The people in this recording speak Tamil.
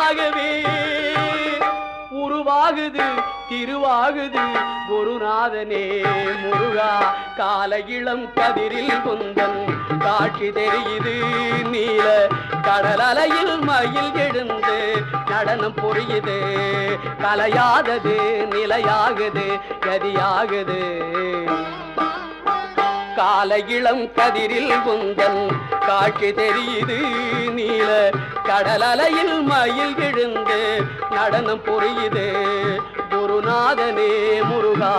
உருவாகவே உருவாகுது திருவாகுது குருநாதனே முருகா. கால இளம் கதிரில் குந்தன் காட்சி தெரியுது நீல கடல் அலையில் மயில் எழுந்து நடனம் புரியுது. கலையாதது நிலையாகுது கதியாகுது. கால இளம் கதிரில் குந்தன் காட்சி தெரியுது நீல கடல் அலையில் மயில் எழுந்து நடனம் புரியுது குருநாதனே முருகா.